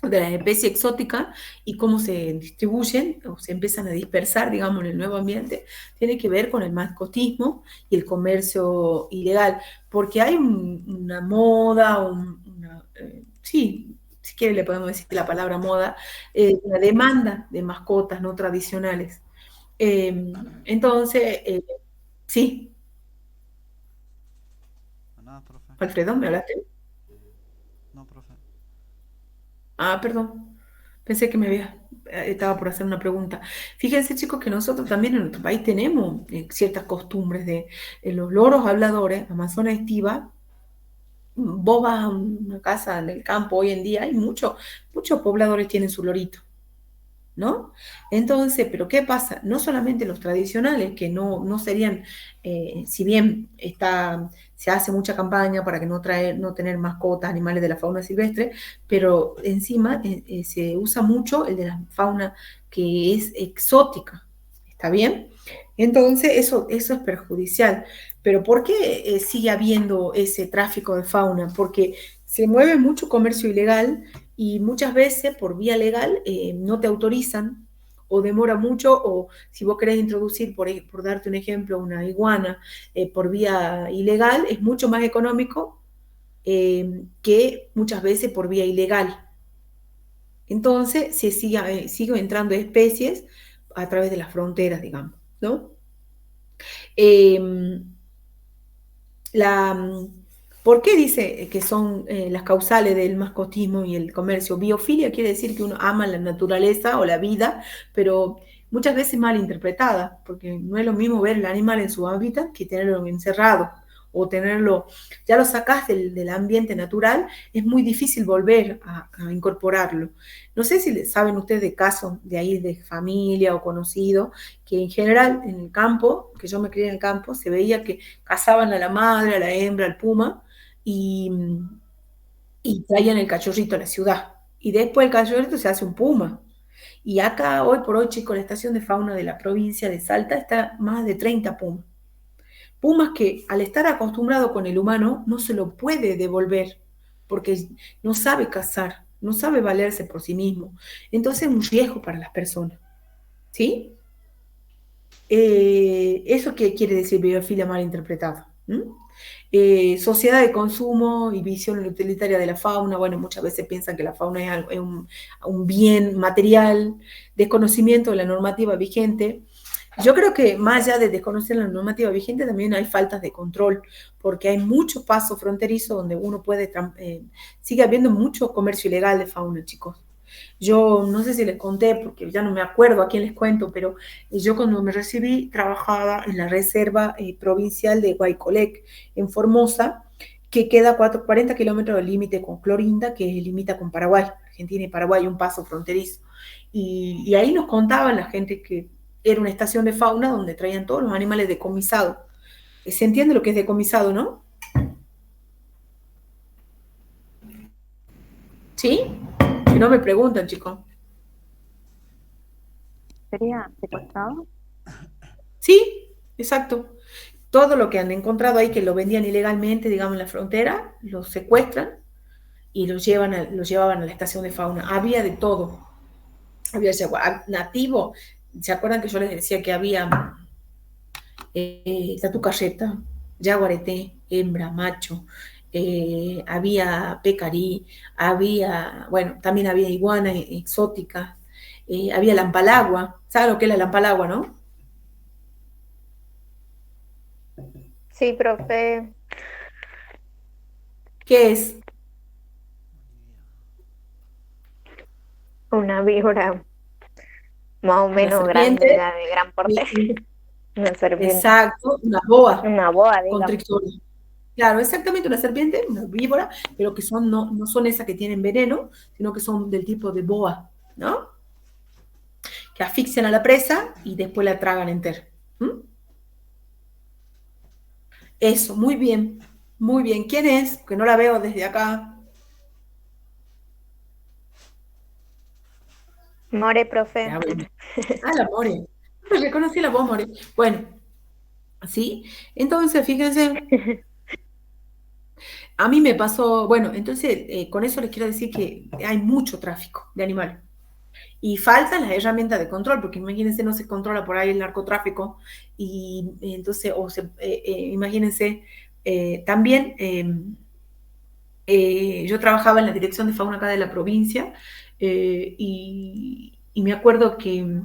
de las especies exóticas y cómo se distribuyen o se empiezan a dispersar, digamos, en el nuevo ambiente, tiene que ver con el mascotismo y el comercio ilegal, porque hay una moda, sí, si quiere le podemos decir la palabra moda, una demanda de mascotas no tradicionales. Entonces, sí, Nada, profe. Alfredo, ¿me hablaste? No, profe. Ah, perdón. Pensé que estaba por hacer una pregunta. Fíjense, chicos, que nosotros también en nuestro país tenemos ciertas costumbres de los loros habladores, Amazonas estiva. Vos vas a una casa en el campo hoy en día, hay muchos pobladores tienen su lorito. ¿No? Entonces, pero ¿qué pasa? No solamente los tradicionales, que no serían, si bien se hace mucha campaña para que no tener mascotas, animales de la fauna silvestre, pero encima se usa mucho el de la fauna que es exótica, ¿está bien? Entonces, eso es perjudicial. Pero ¿por qué sigue habiendo ese tráfico de fauna? Porque se mueve mucho comercio ilegal y muchas veces por vía legal no te autorizan o demora mucho o si vos querés introducir, por darte un ejemplo, una iguana por vía ilegal, es mucho más económico que muchas veces por vía ilegal. Entonces sigue entrando especies a través de las fronteras, digamos, ¿no? Eh, la, ¿Por qué dice que son las causales del mascotismo y el comercio? Biofilia quiere decir que uno ama la naturaleza o la vida, pero muchas veces mal interpretada, porque no es lo mismo ver el animal en su hábitat que tenerlo encerrado o tenerlo, ya lo sacás del ambiente natural, es muy difícil volver a incorporarlo. No sé si saben ustedes de casos de ahí, de familia o conocido, que en general en el campo, que yo me crié en el campo, se veía que cazaban a la madre, a la hembra, al puma, y, y traían el cachorrito a la ciudad. Y después el cachorrito se hace un puma. Y acá, hoy por hoy, chicos, la estación de fauna de la provincia de Salta está más de 30 pumas. Pumas que al estar acostumbrado con el humano no se lo puede devolver porque no sabe cazar, no sabe valerse por sí mismo. Entonces es un riesgo para las personas. ¿Sí? ¿Eso qué quiere decir biofilia mal interpretada? Sociedad de consumo y visión utilitaria de la fauna. Bueno, muchas veces piensan que la fauna es un bien material, desconocimiento de la normativa vigente. Yo creo que más allá de desconocer la normativa vigente, también hay faltas de control, porque hay muchos pasos fronterizos donde uno sigue habiendo mucho comercio ilegal de fauna, chicos. Yo no sé si les conté, porque ya no me acuerdo a quién les cuento, pero yo cuando me recibí trabajaba en la Reserva Provincial de Guaycolec, en Formosa, que queda a 40 kilómetros del límite con Clorinda, que limita con Paraguay, Argentina y Paraguay, un paso fronterizo. Y ahí nos contaban la gente que era una estación de fauna donde traían todos los animales decomisados. ¿Se entiende lo que es decomisado, no? ¿Sí? Que no me preguntan, chicos. ¿Sería secuestrado? Sí, exacto. Todo lo que han encontrado ahí que lo vendían ilegalmente, digamos, en la frontera, lo secuestran y lo llevaban a la estación de fauna. Había de todo. Había nativo. ¿Se acuerdan que yo les decía que había tatu carreta, jaguareté, hembra, macho? Había pecarí, bueno, también había iguanas exóticas, había lampalagua. ¿Sabes lo que es la lampalagua, no? Sí, profe, ¿Qué es? una víbora más o Una menos grande, serpiente. ya de gran porte. Una serpiente. Exacto, una boa Una boa, digamos. constrictora. Claro, exactamente una serpiente, una víbora, pero que no son esas que tienen veneno, sino que son del tipo de boa, ¿no? Que asfixian a la presa y después la tragan entera. ¿Mm? Eso, muy bien, muy bien. ¿Quién es? Que no la veo desde acá. More, profe. Ya, bueno. Ah, la More. No reconocí la voz, More. Bueno, ¿sí? Entonces, fíjense, A mí me pasó, bueno, entonces con eso les quiero decir que hay mucho tráfico de animales y faltan las herramientas de control, porque imagínense, no se controla por ahí el narcotráfico y entonces, imagínense, también yo trabajaba en la dirección de fauna acá de la provincia y me acuerdo que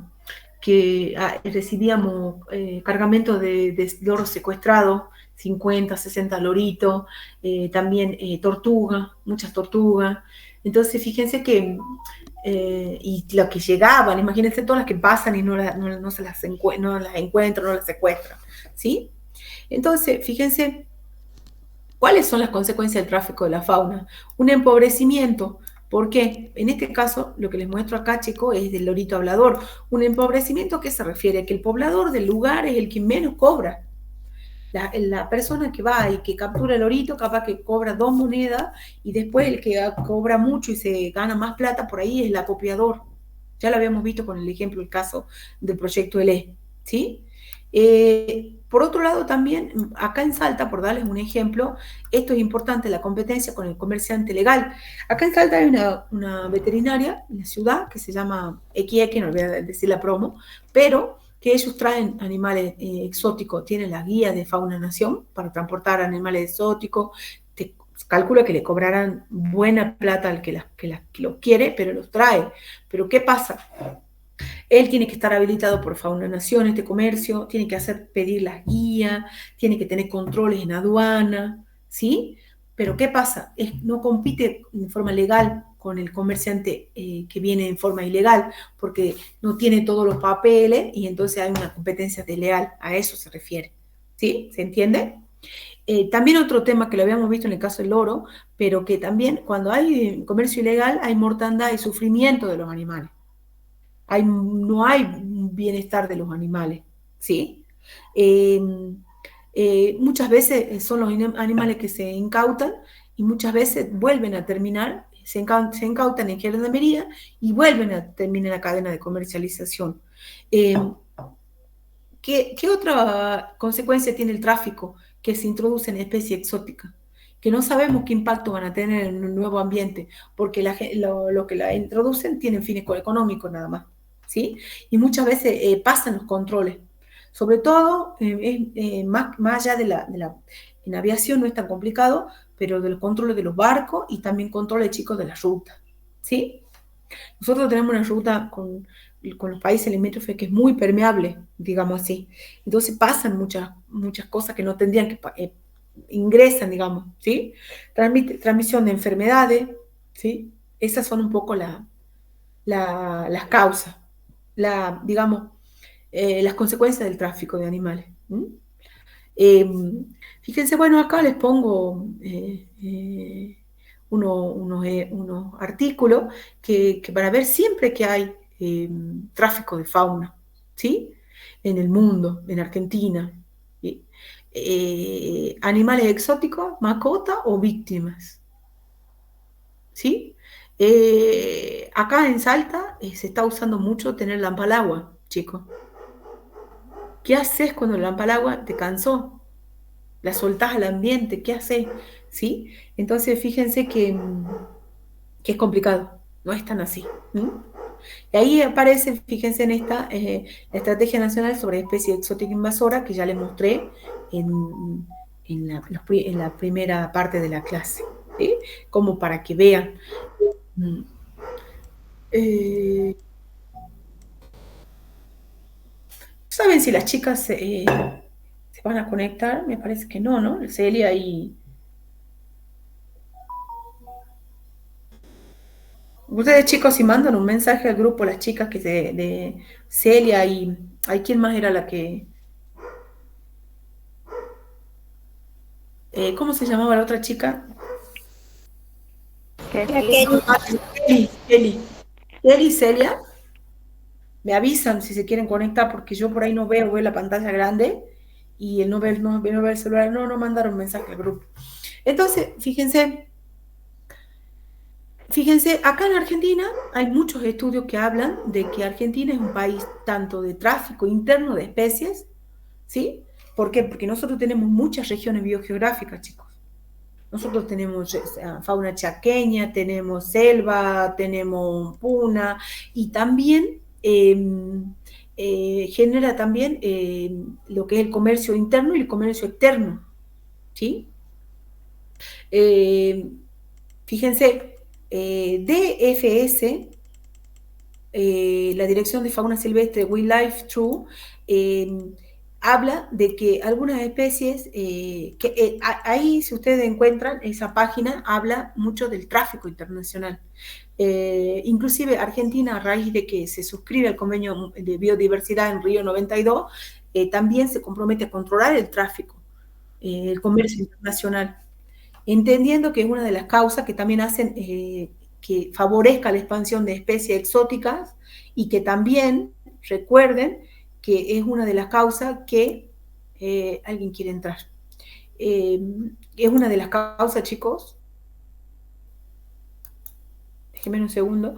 recibíamos cargamentos de loros secuestrados, 50, 60 loritos, también tortugas, muchas tortugas. Entonces, fíjense que, y las que llegaban, imagínense todas las que pasan y no se las no las encuentran, no las secuestran, ¿sí? Entonces, fíjense, ¿cuáles son las consecuencias del tráfico de la fauna? Un empobrecimiento. ¿Por qué? En este caso, lo que les muestro acá, chicos, es del lorito hablador. Un empobrecimiento, ¿a qué se refiere? Que el poblador del lugar es el que menos cobra. La persona que va y que captura el lorito, capaz que cobra 2 monedas, y después el que cobra mucho y se gana más plata por ahí es el acopiador. Ya lo habíamos visto con el ejemplo, el caso del proyecto ELE, ¿sí? Por otro lado, también, acá en Salta, por darles un ejemplo, esto es importante, la competencia con el comerciante legal. Acá en Salta hay una veterinaria en la ciudad que se llama Equique, no voy a decir la promo, pero que ellos traen animales exóticos, tienen la guía de Fauna Nación para transportar animales exóticos. Te calcula que le cobrarán buena plata al que los quiere, pero los trae. Pero ¿qué pasa? Él tiene que estar habilitado por Fauna Nación, este comercio, tiene que pedir las guías, tiene que tener controles en aduana, ¿sí? Pero ¿qué pasa? No compite en forma legal con el comerciante que viene en forma ilegal, porque no tiene todos los papeles y entonces hay una competencia desleal, a eso se refiere, ¿sí? ¿Se entiende? También otro tema que lo habíamos visto en el caso del loro, pero que también cuando hay comercio ilegal hay mortandad y sufrimiento de los animales. No hay bienestar de los animales, ¿sí? Eh, Muchas veces son los animales que se incautan y muchas veces vuelven a terminar, se incautan en gendarmería y vuelven a terminar la cadena de comercialización. Eh, ¿Qué otra consecuencia tiene el tráfico? Que se introducen especies exóticas, que no sabemos qué impacto van a tener en un nuevo ambiente, porque lo que la introducen tienen fines económicos nada más, ¿sí? Y muchas veces pasan los controles. Sobre todo, más allá en aviación no es tan complicado, pero de los controles de los barcos y también controles chicos de la ruta, ¿sí? Nosotros tenemos una ruta con los países limítrofes que es muy permeable, digamos así. Entonces pasan muchas cosas que no tendrían que ingresan, digamos, ¿sí? Transmisión de enfermedades, ¿sí? Esas son un poco las causas, digamos, las consecuencias del tráfico de animales. Eh, Fíjense, bueno, acá les pongo unos artículos que para ver siempre que hay tráfico de fauna, ¿sí? En el mundo, en Argentina. ¿Sí? Animales exóticos, mascotas o víctimas, ¿sí? Acá en Salta se está usando mucho tener lampalagua, chicos. ¿Qué haces cuando el lampalagua te cansó? La soltás al ambiente, ¿qué haces? ¿Sí? Entonces fíjense que es complicado, no es tan así. Y ahí aparece, fíjense en esta, la Estrategia Nacional sobre Especies Exóticas Invasoras, que ya les mostré en la primera parte de la clase, ¿sí? Como para que vean. Mm. ¿Saben si las chicas se van a conectar? Me parece que no, ¿no? Celia y... Ustedes chicos, si mandan un mensaje al grupo, las chicas de Celia y... ¿Hay quién más era la que... ¿cómo se llamaba la otra chica? Kelly. Kelly y Celia, me avisan si se quieren conectar, porque yo por ahí no veo la pantalla grande y el no ver el celular, no mandaron mensaje al grupo. Entonces, fíjense, acá en Argentina hay muchos estudios que hablan de que Argentina es un país tanto de tráfico interno de especies, ¿sí? ¿Por qué? Porque nosotros tenemos muchas regiones biogeográficas, chicos. Nosotros tenemos fauna chaqueña, tenemos selva, tenemos puna y también genera también lo que es el comercio interno y el comercio externo, ¿sí? Fíjense, DFS, la Dirección de Fauna Silvestre Wildlife True, habla de que algunas especies, ahí si ustedes encuentran esa página, habla mucho del tráfico internacional. Inclusive Argentina, a raíz de que se suscribe al convenio de biodiversidad en Río 92, también se compromete a controlar el tráfico, el comercio internacional, entendiendo que es una de las causas que también hacen que favorezca la expansión de especies exóticas y que también recuerden que es una de las causas que alguien quiere entrar. Es una de las causas, chicos, déjenme un segundo,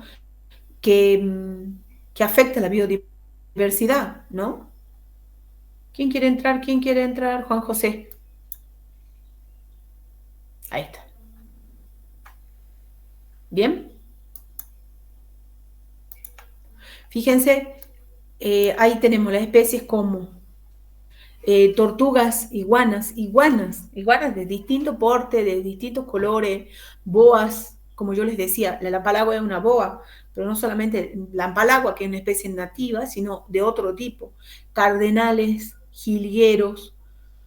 que afecta la biodiversidad, ¿no? ¿Quién quiere entrar? ¿Quién quiere entrar? Juan José. Ahí está. ¿Bien? Fíjense, ahí tenemos las especies como tortugas, iguanas de distinto porte, de distintos colores, boas, como yo les decía, la lampalagua es una boa, pero no solamente lampalagua, que es una especie nativa, sino de otro tipo, cardenales, jilgueros,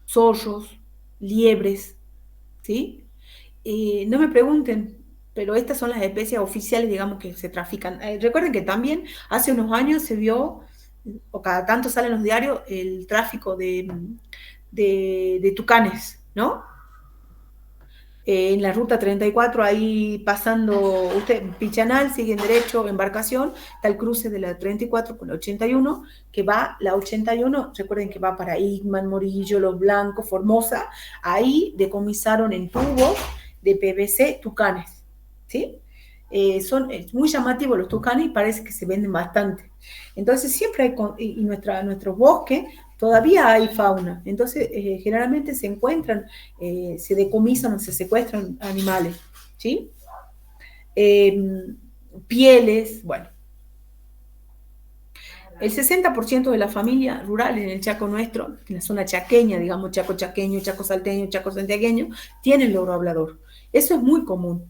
zorros, liebres, ¿sí? No me pregunten, pero estas son las especies oficiales, digamos, que se trafican. Recuerden que también hace unos años se vio, o cada tanto sale en los diarios, el tráfico de tucanes, ¿no? En la ruta 34, ahí pasando, usted, Pichanal, siguen derecho, embarcación, está el cruce de la 34 con la 81, que va, la 81, recuerden que va para Igman, Morillo, Los Blancos, Formosa, ahí decomisaron en tubos de PVC tucanes, ¿sí? Son muy llamativos los tucanes y parece que se venden bastante. Entonces siempre hay, y nuestro bosque todavía hay fauna, entonces generalmente se encuentran, se decomisan o se secuestran animales, ¿sí? Pieles, bueno. El 60% de las familias rurales en el Chaco nuestro, en la zona chaqueña, digamos Chaco chaqueño, Chaco salteño, Chaco santiagueño, tienen loro hablador. Eso es muy común,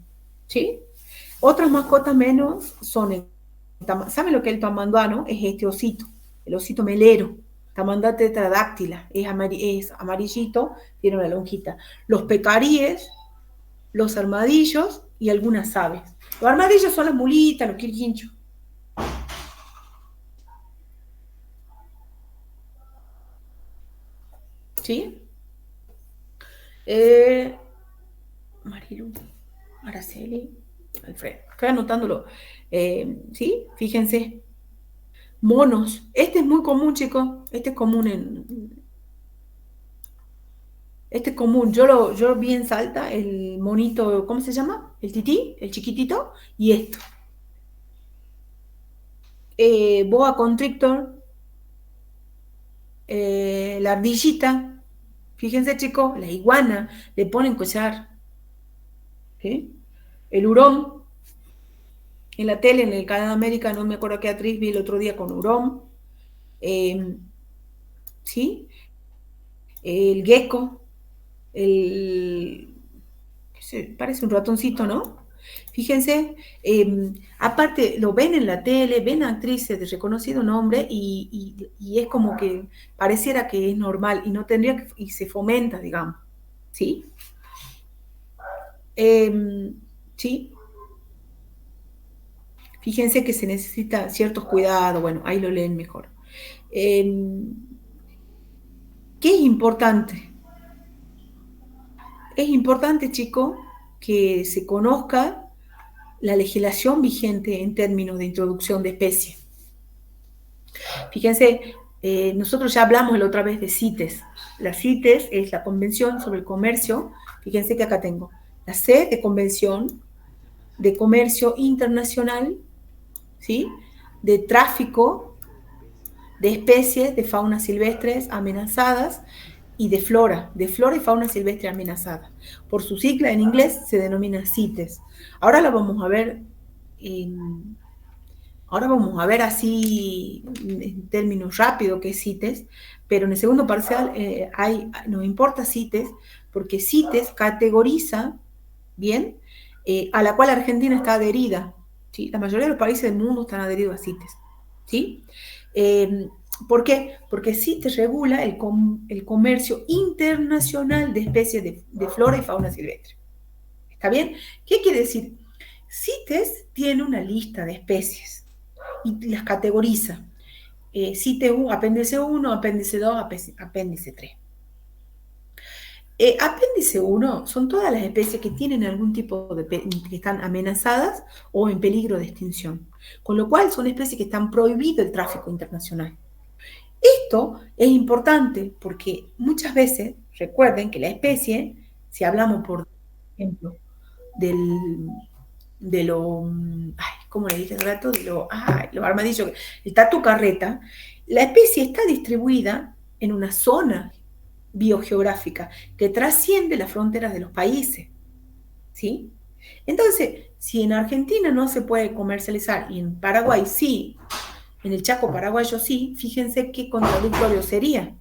¿sí? Otras mascotas menos son, ¿saben lo que es el tamanduano? Es este osito, el osito melero, Tamandá tetradáctila, es amarillito, tiene una lonjita. Los pecaríes, los armadillos y algunas aves. Los armadillos son las mulitas, los quirquinchos. ¿Sí? Marilu, Araceli, Alfredo. Estoy anotándolo. ¿Sí? Fíjense. Monos. Este es muy común, chicos. Este es común Este es común. Yo vi en Salta el monito, ¿cómo se llama? El tití, el chiquitito, y esto. Boa constrictor, la ardillita. Fíjense, chicos, la iguana, le ponen collar. ¿Sí? El hurón. En la tele, en el Canal América, no me acuerdo qué actriz vi el otro día con hurón. ¿Sí? El gecko. Parece un ratoncito, ¿no? Fíjense, aparte lo ven en la tele, ven actrices de reconocido nombre y es como que pareciera que es normal y no tendría que, y se fomenta, digamos, ¿sí? ¿Sí? Fíjense que se necesita ciertos cuidados, bueno, ahí lo leen mejor. ¿Qué es importante? Es importante, chicos, que se conozca la legislación vigente en términos de introducción de especies. Fíjense, nosotros ya hablamos la otra vez de CITES. La CITES es la Convención sobre el Comercio. Fíjense que acá tengo la C de Convención de Comercio Internacional, ¿sí? De tráfico de especies de fauna silvestres amenazadas y de flora y fauna silvestre amenazada. Por su sigla en inglés se denomina CITES. Ahora la vamos a ver ahora vamos a ver así en términos rápidos qué es CITES, pero en el segundo parcial nos importa CITES porque CITES categoriza, ¿bien? A la cual Argentina está adherida, ¿sí? La mayoría de los países del mundo están adheridos a CITES, ¿sí? ¿Por qué? Porque CITES regula el comercio internacional de especies de flora y fauna silvestre. ¿Está bien? ¿Qué quiere decir? CITES tiene una lista de especies y las categoriza. CITES 1, apéndice 1, apéndice 2, apéndice 3. Apéndice 1 son todas las especies que tienen algún tipo de que están amenazadas o en peligro de extinción, con lo cual son especies que están prohibido el tráfico internacional. Esto es importante porque muchas veces, recuerden que la especie, si hablamos por ejemplo de lo, ¿cómo le dije hace rato? Los armadillos, el tatu carreta, la especie está distribuida en una zona biogeográfica que trasciende las fronteras de los países, ¿sí? Entonces, si en Argentina no se puede comercializar y en Paraguay sí, en el Chaco paraguayo sí, fíjense qué contradictorio sería.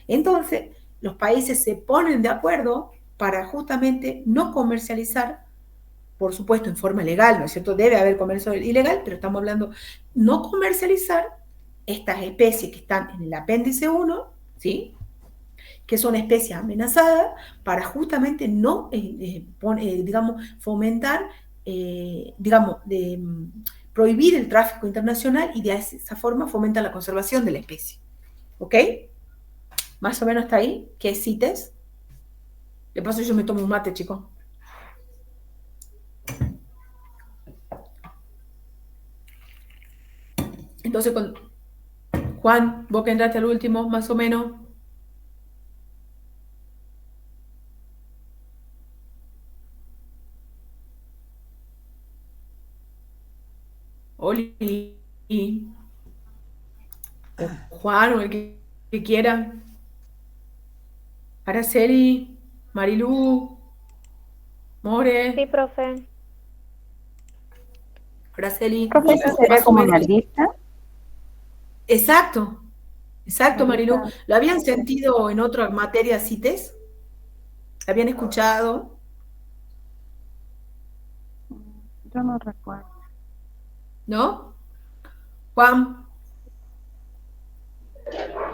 Entonces, los países se ponen de acuerdo para justamente no comercializar, por supuesto en forma legal, ¿no es cierto? Debe haber comercio ilegal, pero estamos hablando no comercializar estas especies que están en el apéndice 1, ¿sí? Que son especies amenazadas para justamente no, digamos, fomentar, prohibir el tráfico internacional y de esa forma fomenta la conservación de la especie. ¿Ok? Más o menos está ahí. ¿Qué es CITES? De paso yo me tomo un mate, chicos. Entonces, Juan, vos que entraste al último, más o menos. Oli. O Juan, o el que quiera. Araceli, Marilú, More. Sí, profe. Araceli. Profe, ¿eso sería como una lista? Exacto, Marilú. Lista. ¿Lo habían sentido en otra materia CITES? ¿La habían escuchado? Yo no recuerdo. ¿No? Juan,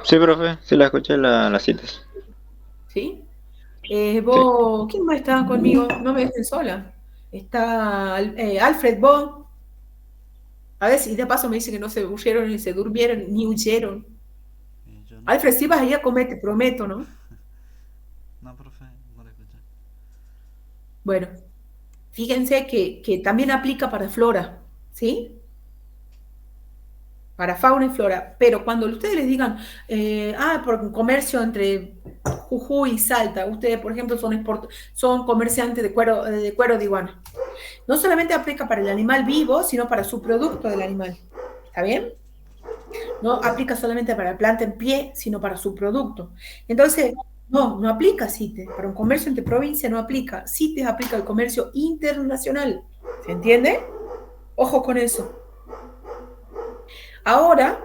Sí, profe, sí la escuché las citas. ¿sí? Vos, ¿quién más está conmigo? No me dejen sola. Está Alfred, vos. A ver si de paso me dice que no se aburrieron ni se durmieron ni huyeron. Yo no. Alfred, si vas a ir a comer, te prometo, ¿no? No, profe, no la escuché. Bueno, fíjense que también aplica para flora, ¿sí? Para fauna y flora, pero cuando ustedes les digan, por comercio entre Jujuy y Salta, ustedes, por ejemplo, son comerciantes de cuero de iguana. No solamente aplica para el animal vivo, sino para su producto del animal. ¿Está bien? No aplica solamente para la planta en pie, sino para su producto. Entonces, no aplica CITES. Para un comercio entre provincias no aplica. CITES aplica al comercio internacional. ¿Se entiende? Ojo con eso. Ahora,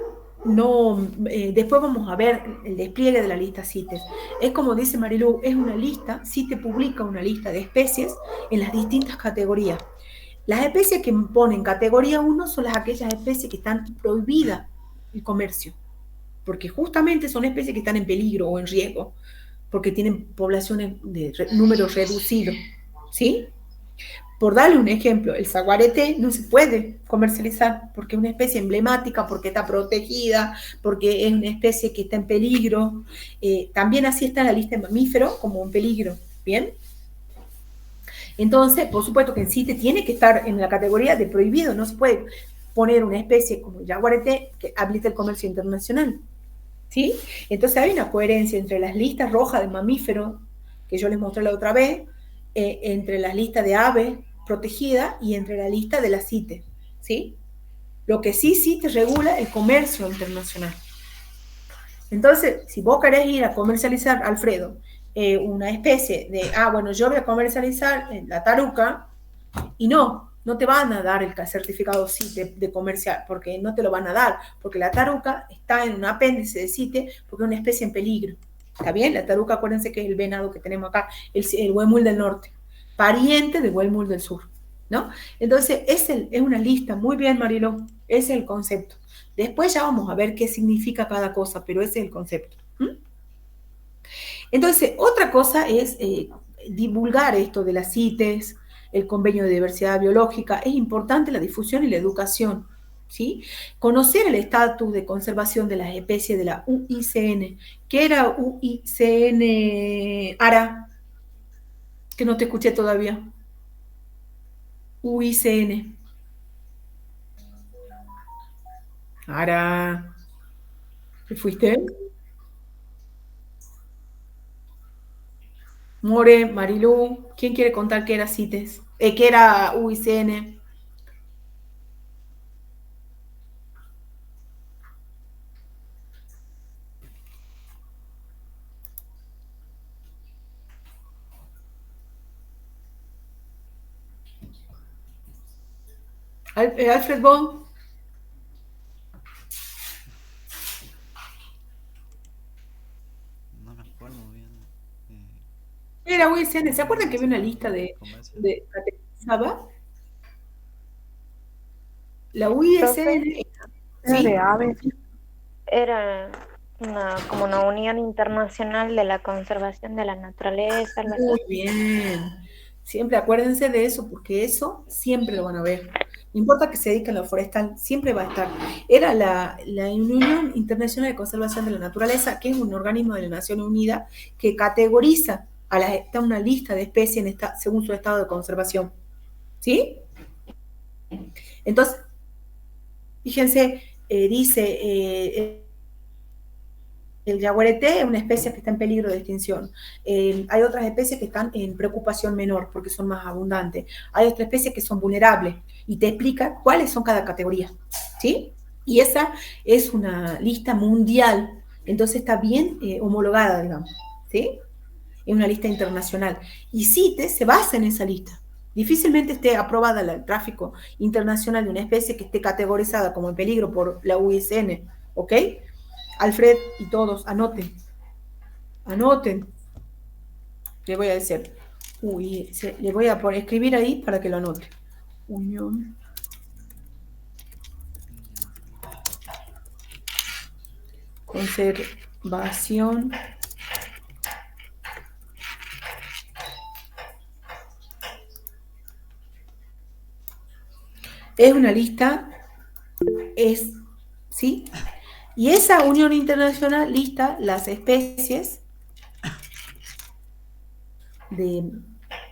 después vamos a ver el despliegue de la lista CITES. Es como dice Marilú, es una lista, CITES publica una lista de especies en las distintas categorías. Las especies que ponen categoría 1 son aquellas especies que están prohibidas el comercio, porque justamente son especies que están en peligro o en riesgo, porque tienen poblaciones de números reducidos, ¿sí? Por darle un ejemplo, el saguarete no se puede comercializar porque es una especie emblemática, porque está protegida, porque es una especie que está en peligro. También así está en la lista de mamíferos como en peligro, ¿bien? Entonces, por supuesto que en CITES tiene que estar en la categoría de prohibido, no se puede poner una especie como el jaguarete que habilita el comercio internacional, ¿sí? Entonces hay una coherencia entre las listas rojas de mamíferos, que yo les mostré la otra vez, entre las listas de aves protegidas y entre la lista de la CITES, ¿sí? Lo que sí CITES regula el comercio internacional. Entonces, si vos querés ir a comercializar, Alfredo, una especie de, bueno, yo voy a comercializar la taruca, y no te van a dar el certificado CITE de comercial, porque no te lo van a dar, porque la taruca está en un apéndice de CITE, porque es una especie en peligro. ¿Está bien? La taruca, acuérdense que es el venado que tenemos acá, el huemul del norte, pariente del huemul del sur, ¿no? Entonces, es una lista, muy bien, Marilo, ese es el concepto. Después ya vamos a ver qué significa cada cosa, pero ese es el concepto. Entonces, otra cosa es divulgar esto de las CITES, el convenio de diversidad biológica. Es importante la difusión y la educación, ¿sí? Conocer el estatus de conservación de las especies de la UICN. ¿Qué era UICN, Ara? Que no te escuché todavía. UICN. Ara, ¿te fuiste? More, Marilú, ¿quién quiere contar qué era CITES? ¿Qué era UICN? Alfred Bond. No me acuerdo bien. Era UICN. ¿Se acuerdan que había una lista de categorizaba? La UICN. Era ¿Sí? de aves. Era como una unión internacional de la conservación de la naturaleza, algo así. Muy bien. Siempre acuérdense de eso, porque eso siempre lo van a ver. No importa que se dediquen a lo forestal, siempre va a estar. Era la Unión Internacional de Conservación de la Naturaleza, que es un organismo de la Nación Unida que categoriza está una lista de especies según su estado de conservación. ¿Sí? Entonces, fíjense, dice, el yaguareté es una especie que está en peligro de extinción. Hay otras especies que están en preocupación menor porque son más abundantes. Hay otras especies que son vulnerables y te explica cuáles son cada categoría. ¿Sí? Y esa es una lista mundial, entonces está bien homologada, digamos. ¿Sí? Es una lista internacional. Y CITES se basa en esa lista. Difícilmente esté aprobada el tráfico internacional de una especie que esté categorizada como en peligro por la UICN. ¿Ok? Alfred y todos, anoten. Anoten. Le voy a decir. Le voy a escribir ahí para que lo anote. Unión. Conservación. Es una lista, ¿sí? Y esa unión internacional lista las especies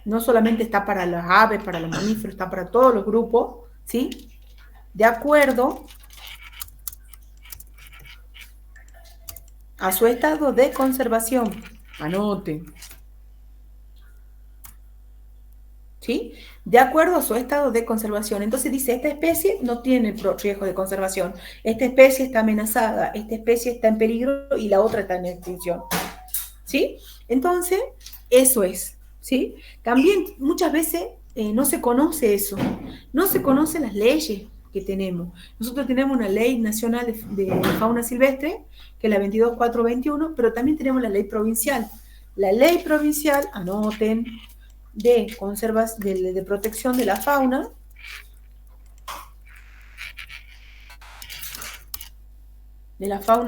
no solamente está para las aves, para los mamíferos, está para todos los grupos, ¿sí? De acuerdo a su estado de conservación. Anoten. ¿Sí? De acuerdo a su estado de conservación. Entonces dice, esta especie no tiene riesgo de conservación, esta especie está amenazada, esta especie está en peligro y la otra está en extinción. ¿Sí? Entonces, eso es. ¿Sí? También muchas veces no se conoce eso, no se conocen las leyes que tenemos. Nosotros tenemos una ley nacional de fauna silvestre, que es la 22421, pero también tenemos la ley provincial. La ley provincial, anoten, de protección de la fauna,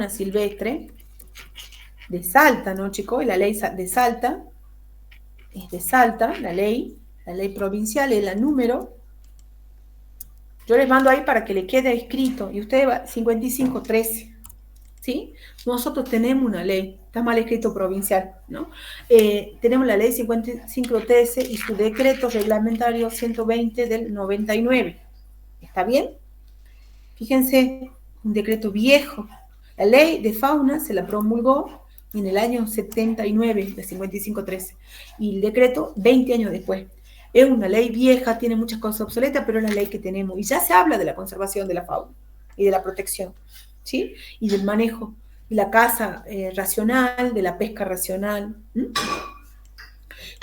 silvestre, de Salta, ¿no, chicos? La ley de Salta, es de Salta, la ley provincial es la número, yo les mando ahí para que le quede escrito, y ustedes va 5513, ¿sí? Nosotros tenemos una ley, está mal escrito provincial, ¿no? Tenemos la ley 5513 y su decreto reglamentario 120 del 99, ¿está bien? Fíjense, un decreto viejo. La ley de fauna se la promulgó en el año 79, de 5513, y el decreto 20 años después. Es una ley vieja, tiene muchas cosas obsoletas, pero es la ley que tenemos. Y ya se habla de la conservación de la fauna y de la protección, ¿sí? Y del manejo y la caza racional, de la pesca racional.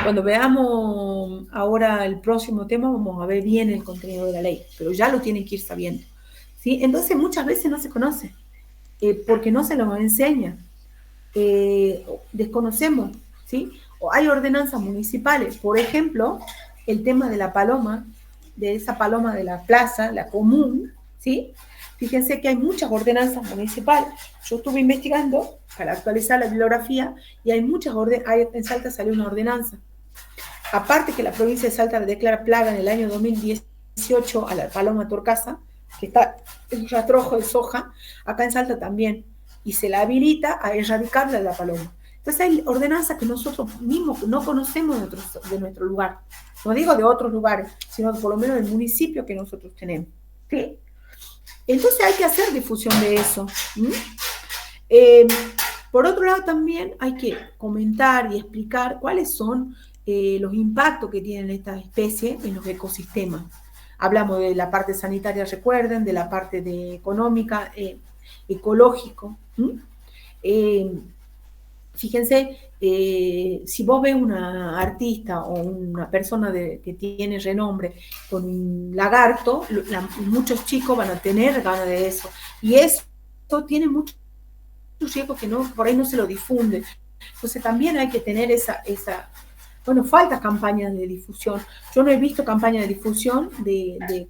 Cuando veamos ahora el próximo tema, vamos a ver bien el contenido de la ley, pero ya lo tienen que ir sabiendo, ¿sí? Entonces muchas veces no se conoce, porque no se nos enseña, desconocemos, ¿sí? O hay ordenanzas municipales, por ejemplo, el tema de la paloma, de esa paloma de la plaza, la común, ¿sí? Fíjense que hay muchas ordenanzas municipales. Yo estuve investigando para actualizar la bibliografía y hay muchas ordenanzas. En Salta salió una ordenanza. Aparte que la provincia de Salta declara plaga en el año 2018 a la paloma torcasa, que está el rastrojo de soja, acá en Salta también, y se la habilita a erradicarla de la paloma. Entonces hay ordenanzas que nosotros mismos no conocemos de nuestro lugar. No digo de otros lugares, sino por lo menos del municipio que nosotros tenemos. ¿Sí? Entonces hay que hacer difusión de eso. Por otro lado, también hay que comentar y explicar cuáles son los impactos que tienen estas especies en los ecosistemas. Hablamos de la parte sanitaria, recuerden, de la parte económica, ecológico. Fíjense, si vos ves una artista o una persona que tiene renombre con un lagarto, muchos chicos van a tener ganas de eso. Y eso tiene muchos riesgos que por ahí no se lo difunde. Entonces también hay que tener bueno, falta campañas de difusión. Yo no he visto campañas de difusión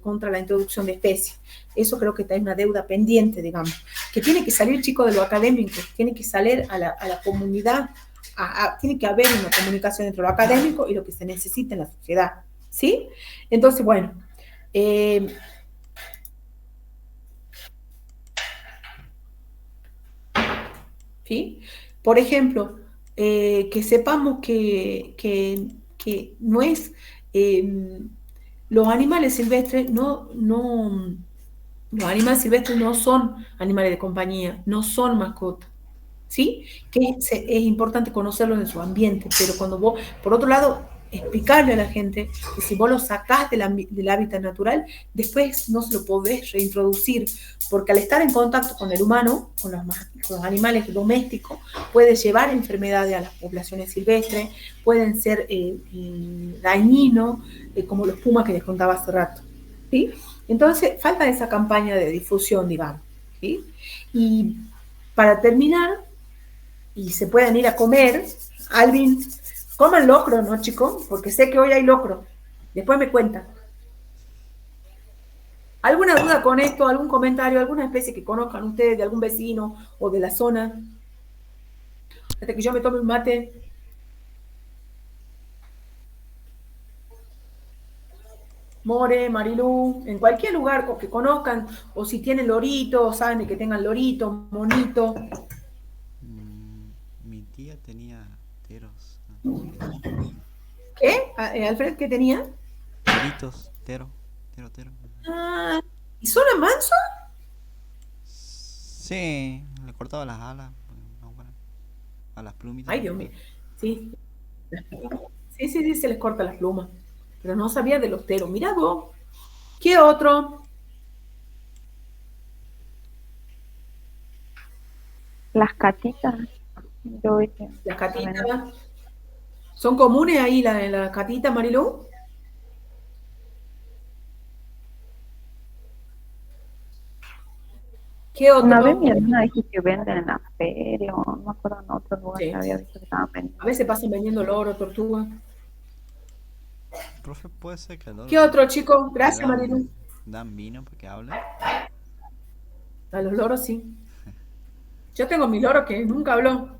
contra la introducción de especies. Eso creo que está en una deuda pendiente, digamos, que tiene que salir, chicos, de lo académico, tiene que salir a la comunidad, tiene que haber una comunicación entre lo académico y lo que se necesita en la sociedad, ¿sí? Entonces, bueno, ¿sí? Por ejemplo, que sepamos que no es, los animales silvestres los animales silvestres no son animales de compañía, no son mascotas, ¿sí? Que es importante conocerlos en su ambiente, pero cuando vos, por otro lado, explicarle a la gente que si vos lo sacás del hábitat natural, después no se lo podés reintroducir, porque al estar en contacto con el humano, con los animales domésticos, puede llevar enfermedades a las poblaciones silvestres, pueden ser dañinos, como los pumas que les contaba hace rato, ¿sí? Entonces, falta esa campaña de difusión, digamos, ¿sí? Y para terminar, y se puedan ir a comer, Alvin, coman locro, ¿no, chicos? Porque sé que hoy hay locro. Después me cuentan. ¿Alguna duda con esto? ¿Algún comentario? ¿Alguna especie que conozcan ustedes de algún vecino o de la zona? Hasta que yo me tome un mate. More, Marilú, en cualquier lugar que conozcan, o si tienen lorito, saben de que tengan lorito, monito. Mi tía tenía teros. ¿Qué? Alfred, ¿qué tenía? Teritos, tero. Ah, ¿y son mansos? Sí, le cortaba las alas. No, bueno, a las plumitas. Ay, Dios mío. Sí. Sí, se les corta las plumas. Pero no sabía de los teros. Mira vos. ¿Qué otro? Las catitas. Las catitas. ¿Son comunes ahí las catitas, Marilú? ¿Qué otro? Una vez mi hermana dijo que venden en la feria o no me acuerdo en otro lugar Sí. que había visto que estaban vendiendo. A veces pasan vendiendo loro, tortuga. Profe, puede ser que ¿Qué otro, chicos? Gracias, Marilú. Dan vino porque hablan. A los loros sí. Yo tengo mi loro que nunca habló.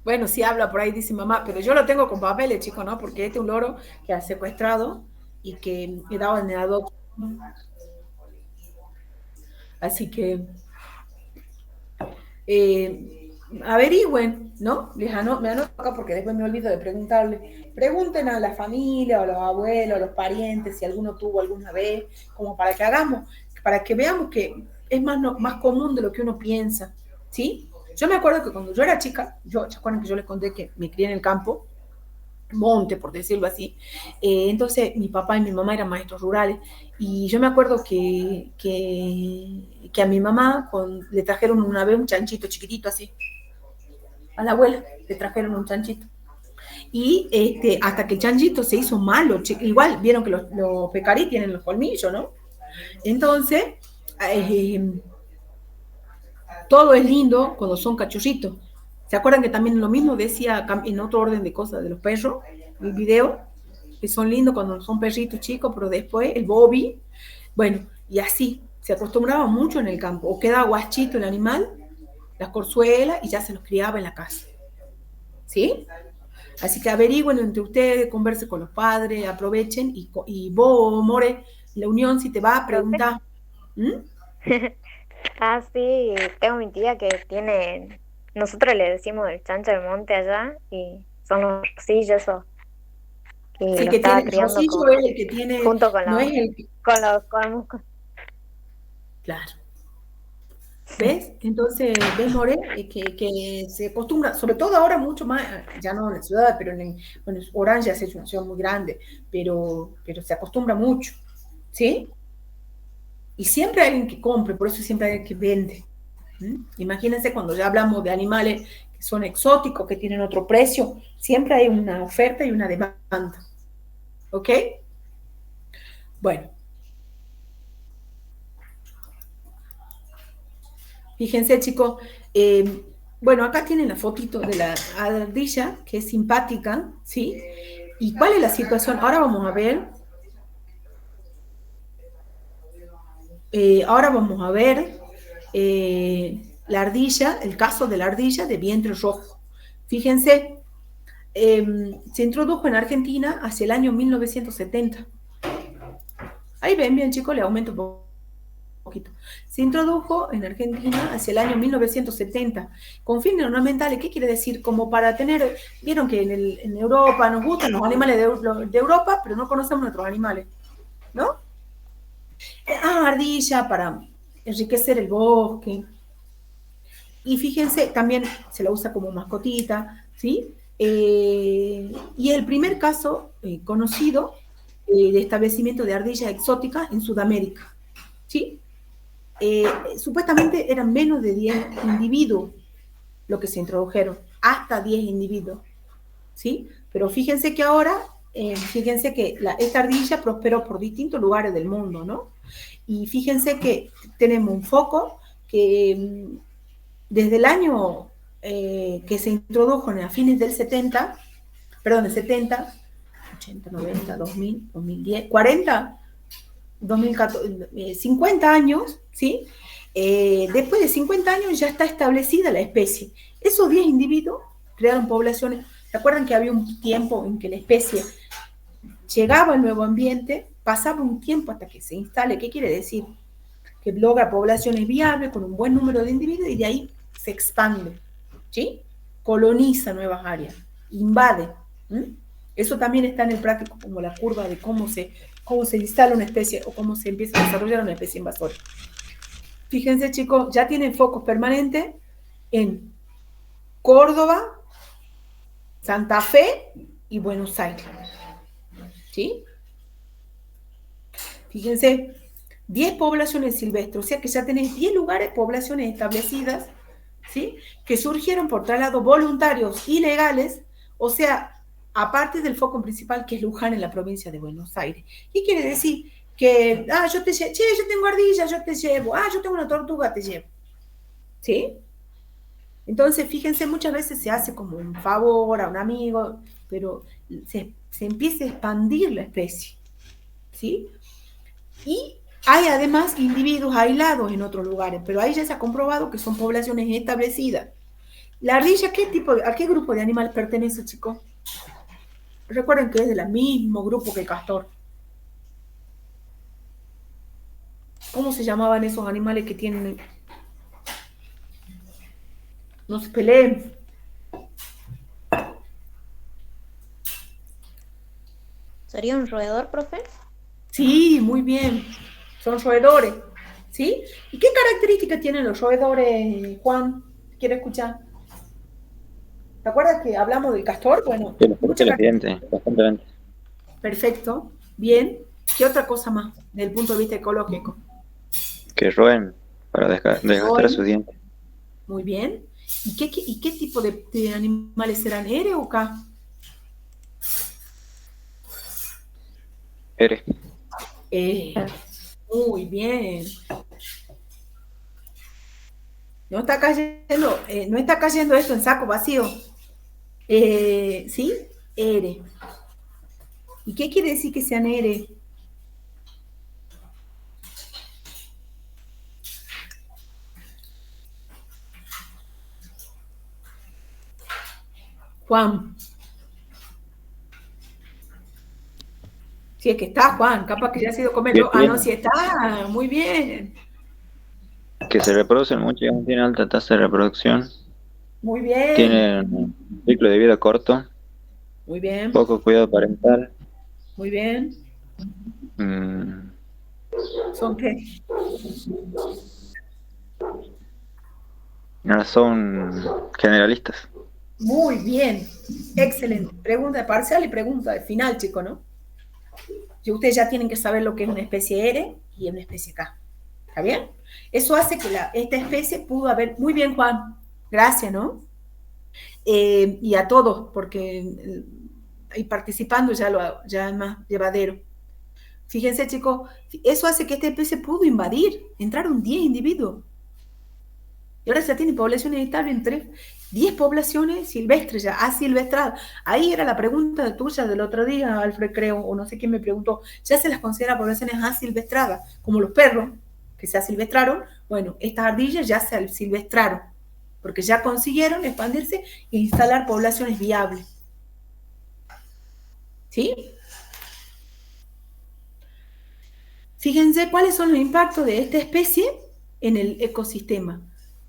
Bueno, sí habla por ahí, dice mamá, pero yo lo tengo con papeles, chicos, ¿no? Porque este es un loro que ha secuestrado y que he dado en adopción. Así que averigüen, ¿no? Me anoto acá porque después me olvido de preguntarle. Pregunten a la familia, o a los abuelos, a los parientes, si alguno tuvo alguna vez, como para que hagamos, para que veamos que es más común de lo que uno piensa, ¿sí? Yo me acuerdo que cuando yo era chica, ¿se acuerdan que yo les conté que me crié en el campo? Monte, por decirlo así. Entonces, mi papá y mi mamá eran maestros rurales y yo me acuerdo que que a mi mamá le trajeron una vez un chanchito chiquitito así. A la abuela le trajeron un chanchito. Y hasta que el chanchito se hizo malo. Igual vieron que los pecarí tienen los colmillos, ¿no? Entonces, todo es lindo cuando son cachorritos. ¿Se acuerdan que también lo mismo decía en otro orden de cosas de los perros? El video, que son lindos cuando son perritos chicos, pero después el Bobby, bueno, y así, se acostumbraba mucho en el campo, o quedaba guachito el animal, las corzuelas, y ya se los criaba en la casa. ¿Sí? Así que averigüen entre ustedes, conversen con los padres, aprovechen, y vos, More, la unión, si te va a preguntar. Ah, sí, tengo mi tía que tiene, nosotros le decimos el chancho del monte allá, y son los rosillos esos, que El lo que estaba tiene el criando rosillo es el que tiene, junto con no los, es el que, claro. ¿Ves? Entonces, ¿ves, More? Que se acostumbra, sobre todo ahora mucho más, ya no en la ciudad, pero bueno, Orange ya es una ciudad muy grande, pero se acostumbra mucho, ¿sí? Y siempre hay alguien que compre, por eso siempre hay alguien que vende. Imagínense cuando ya hablamos de animales que son exóticos, que tienen otro precio, siempre hay una oferta y una demanda. ¿Ok? Bueno. Fíjense, chicos, bueno, acá tienen la fotito de la ardilla, que es simpática, ¿sí? ¿Y cuál es la situación? Ahora vamos a ver. La ardilla, el caso de la ardilla de vientre rojo. Fíjense, se introdujo en Argentina hacia el año 1970. Ahí ven bien, chicos, le aumento un poquito. Se introdujo en Argentina hacia el año 1970 con fines ornamentales. ¿Qué quiere decir? Como para tener, vieron que en Europa nos gustan los animales de Europa, pero no conocemos nuestros animales, ¿no? Ardilla para enriquecer el bosque. Y fíjense, también se la usa como mascotita, ¿sí? Y es el primer caso conocido de establecimiento de ardillas exóticas en Sudamérica, ¿sí? Supuestamente eran menos de 10 individuos lo que se introdujeron, hasta 10 individuos, ¿sí? Pero fíjense que ahora, fíjense que esta ardilla prosperó por distintos lugares del mundo, ¿no? Y fíjense que tenemos un foco que desde el año que se introdujo a fines del 70, 80, 90, 2000, 2010, 40, 2014, 50 años, ¿sí? Después de 50 años ya está establecida la especie. Esos 10 individuos crearon poblaciones. ¿Se acuerdan que había un tiempo en que la especie llegaba al nuevo ambiente, pasaba un tiempo hasta que se instale? ¿Qué quiere decir? Que logra poblaciones viables con un buen número de individuos y de ahí se expande, ¿sí? Coloniza nuevas áreas, invade. Eso también está en el práctico como la curva de cómo se instala una especie o cómo se empieza a desarrollar una especie invasora. Fíjense, chicos, ya tienen focos permanentes en Córdoba, Santa Fe y Buenos Aires. ¿Sí? Fíjense, 10 poblaciones silvestres, o sea que ya tenéis 10 lugares, poblaciones establecidas, ¿sí? Que surgieron por traslados voluntarios ilegales, o sea, aparte del foco principal que es Luján en la provincia de Buenos Aires. ¿Qué quiere decir? Que, yo tengo ardilla, yo te llevo, yo tengo una tortuga, te llevo. ¿Sí? Entonces, fíjense, muchas veces se hace como un favor a un amigo, pero se empieza a expandir la especie. ¿Sí? Y hay además individuos aislados en otros lugares, pero ahí ya se ha comprobado que son poblaciones establecidas. La ardilla, ¿a qué grupo de animales pertenece, chicos? Recuerden que es del mismo grupo que el castor. ¿Cómo se llamaban esos animales que tienen? No se peleen. ¿Sería un roedor, profe? Sí, muy bien. Son roedores. ¿Sí? ¿Y qué características tienen los roedores, Juan? ¿Quiere escuchar? ¿Te acuerdas que hablamos del castor? Bueno, Sí, los dientes, constantemente. Perfecto. Bien. ¿Qué otra cosa más desde el punto de vista ecológico? Que roen. para desgastar sus dientes. Muy bien. ¿Y qué tipo de animales serán? ¿R o K? R. Muy bien. No está cayendo esto en saco vacío. ¿Sí? R. ¿Y qué quiere decir que sean R? Juan. Si es que está, Juan, capaz que ya ha sido comerlo. Ah, no, si está, muy bien. Que se reproducen mucho, digamos, tienen alta tasa de reproducción, Muy bien. tienen un ciclo de vida corto, Muy bien. poco cuidado parental. Muy bien. ¿Son qué? Son generalistas. Muy bien. Excelente. Pregunta de parcial y pregunta de final, chico, ¿no? Y ustedes ya tienen que saber lo que es una especie R y una especie K. ¿Está bien? Eso hace que esta especie pudo haber... Muy bien, Juan. Gracias, ¿no? Y a todos, porque y participando ya es más llevadero. Fíjense, chicos, eso hace que esta especie pudo invadir. Entraron 10 individuos. Y ahora ya tiene poblaciones estables entre 10 poblaciones silvestres, ya asilvestradas. Ahí era la pregunta tuya del otro día, Alfred, creo, o no sé quién me preguntó. Ya se las considera poblaciones asilvestradas, como los perros que se asilvestraron. Bueno, estas ardillas ya se asilvestraron, porque ya consiguieron expandirse e instalar poblaciones viables. ¿Sí? Fíjense cuáles son los impactos de esta especie en el ecosistema.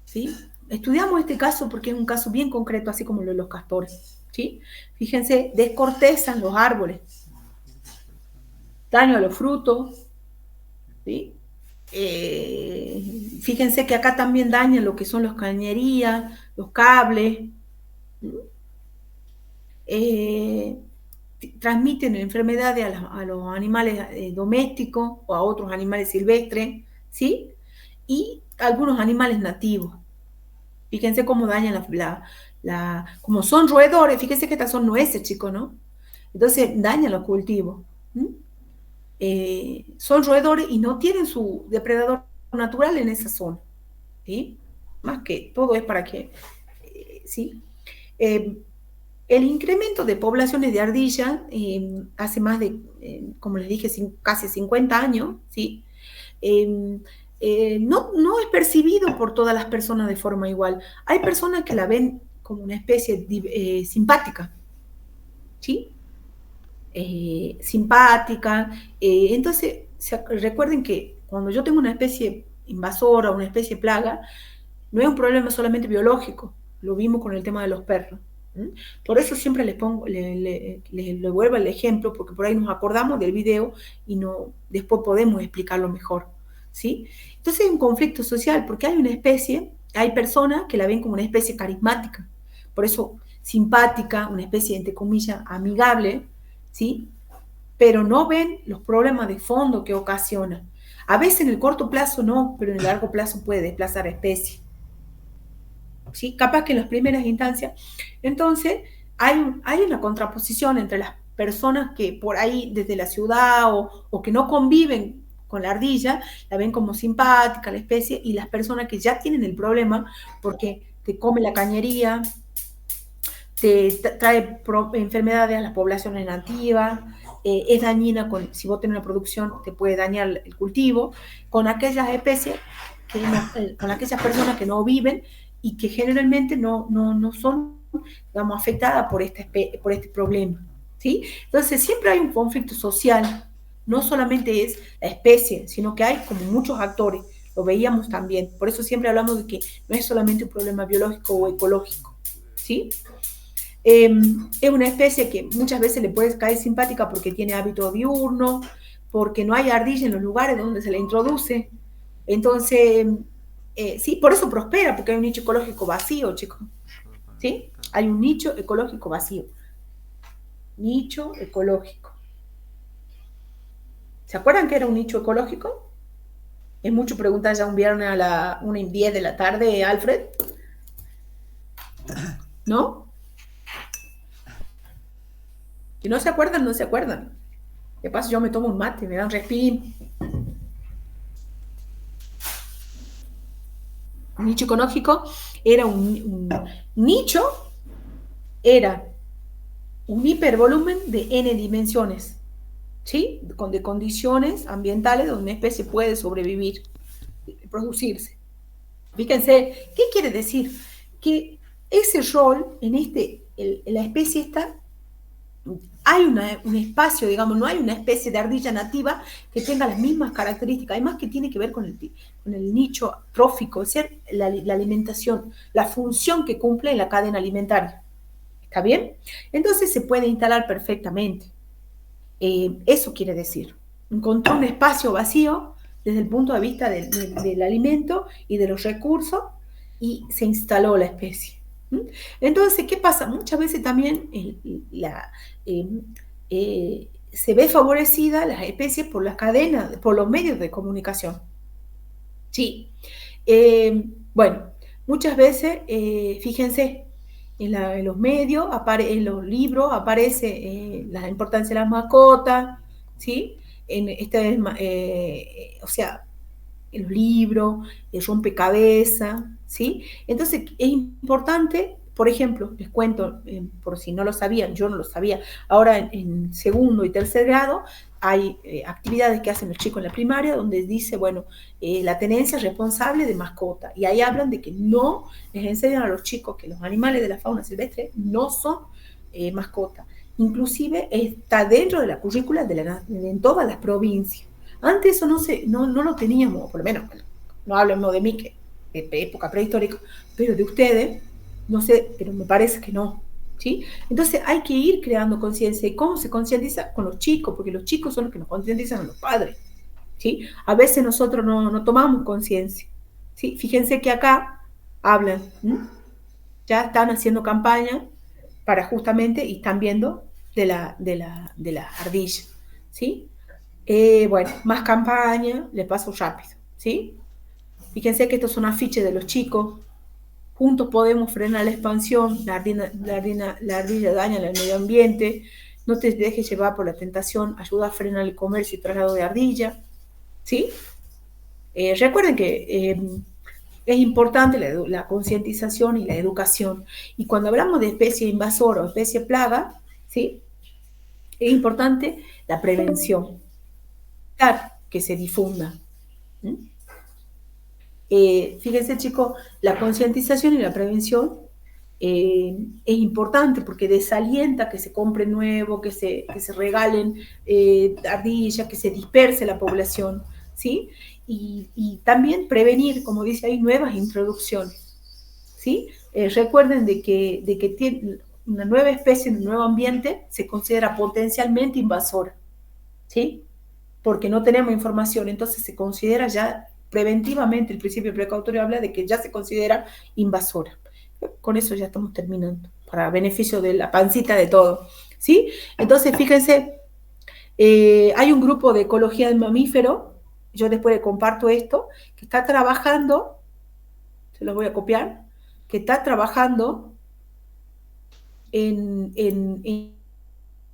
¿Sí? Estudiamos este caso porque es un caso bien concreto, así como lo de los castores. ¿Sí? Fíjense, descortezan los árboles, daño a los frutos. ¿Sí? Fíjense que acá también dañan lo que son las cañerías, los cables. Transmiten enfermedades a los animales domésticos o a otros animales silvestres, ¿sí? Y algunos animales nativos. Fíjense cómo dañan como son roedores, fíjense que estas son nueces, chicos, ¿no? Entonces dañan los cultivos. Son roedores y no tienen su depredador natural en esa zona, ¿sí? Más que todo es para que, ¿sí? El incremento de poblaciones de ardilla hace más de, como les dije, casi 50 años, ¿sí? No es percibido por todas las personas de forma igual. Hay personas que la ven como una especie simpática, ¿sí? Simpática. Entonces, recuerden que cuando yo tengo una especie invasora o una especie plaga, no es un problema solamente biológico. Lo vimos con el tema de los perros. Por eso siempre les pongo, le vuelvo el ejemplo, porque por ahí nos acordamos del video y después podemos explicarlo mejor, ¿sí? Entonces hay un conflicto social, porque hay personas que la ven como una especie carismática, por eso simpática, una especie, entre comillas, amigable, ¿sí? Pero no ven los problemas de fondo que ocasiona. A veces en el corto plazo no, pero en el largo plazo puede desplazar especies. ¿Sí? Capaz que en las primeras instancias. Entonces, hay una contraposición entre las personas que por ahí desde la ciudad o que no conviven con la ardilla, la ven como simpática la especie, y las personas que ya tienen el problema porque te come la cañería, te trae enfermedades a las poblaciones nativas, es dañina, si vos tenés una producción, te puede dañar el cultivo, con aquellas especies, con aquellas personas que no viven y que generalmente no son, digamos, afectadas por este problema, ¿sí? Entonces siempre hay un conflicto social, no solamente es la especie, sino que hay como muchos actores, lo veíamos también, por eso siempre hablamos de que no es solamente un problema biológico o ecológico, ¿sí? Es una especie que muchas veces le puede caer simpática porque tiene hábito diurno, porque no hay ardilla en los lugares donde se la introduce. Entonces, sí, por eso prospera, porque hay un nicho ecológico vacío, chicos. ¿Sí? Hay un nicho ecológico vacío. Nicho ecológico. ¿Se acuerdan que era un nicho ecológico? Es mucho preguntar ya un viernes a la 1:10 de la tarde, Alfred, ¿no? Si no se acuerdan, no se acuerdan. ¿Qué pasa? Yo me tomo un mate, me dan respiro. Un nicho ecológico era un nicho, era un hipervolumen de n dimensiones, ¿sí? De condiciones ambientales donde una especie puede sobrevivir, producirse. Fíjense, ¿qué quiere decir? Que ese rol en la especie esta, hay un espacio, digamos, no hay una especie de ardilla nativa que tenga las mismas características, además que tiene que ver con el nicho trófico, es decir, la alimentación, la función que cumple en la cadena alimentaria. ¿Está bien? Entonces se puede instalar perfectamente. Eso quiere decir, encontró un espacio vacío desde el punto de vista del alimento y de los recursos y se instaló la especie. Entonces, ¿qué pasa? Muchas veces también eh, se ve favorecida las especies por las cadenas, por los medios de comunicación. Sí. Bueno, muchas veces, fíjense, en los medios, en los libros aparece la importancia de las mascotas, ¿sí? O sea, en los libros, el rompecabezas, ¿sí? Entonces es importante, por ejemplo, les cuento, por si no lo sabían, yo no lo sabía, ahora en segundo y tercer grado hay actividades que hacen los chicos en la primaria donde dice, bueno, la tenencia responsable de mascota, y ahí hablan de que no les enseñan a los chicos que los animales de la fauna silvestre no son mascotas, inclusive está dentro de la currícula en todas las provincias. Antes eso no lo teníamos, por lo menos, no hablemos de mí, que de época prehistórica, pero de ustedes, no sé, pero me parece que no, ¿sí? Entonces hay que ir creando conciencia. ¿Y cómo se concientiza? Con los chicos, porque los chicos son los que nos concientizan a los padres, ¿sí? A veces nosotros no tomamos conciencia, ¿sí? Fíjense que acá hablan, ya están haciendo campaña para justamente, y están viendo de la ardilla, ¿sí? Bueno, más campaña, le paso rápido, ¿sí? Fíjense que estos son afiches de los chicos. Juntos podemos frenar la expansión, la ardilla daña el medio ambiente, no te dejes llevar por la tentación, ayuda a frenar el comercio y traslado de ardilla, ¿sí? Recuerden que es importante la concientización y la educación. Y cuando hablamos de especie invasora o especie plaga, ¿sí? Es importante la prevención, que se difunda. Fíjense, chicos, la concientización y la prevención es importante porque desalienta que se compre nuevo, que se regalen ardillas, que se disperse la población, ¿sí? Y también prevenir, como dice ahí, nuevas introducciones, ¿sí? Recuerden de que tiene una nueva especie en un nuevo ambiente se considera potencialmente invasora, ¿sí? Porque no tenemos información, entonces se considera ya preventivamente, el principio precautorio habla de que ya se considera invasora. Con eso ya estamos terminando, para beneficio de la pancita de todo, ¿sí? Entonces, fíjense, hay un grupo de ecología del mamífero, yo después le comparto esto, que está trabajando, se los voy a copiar, que está trabajando en, en,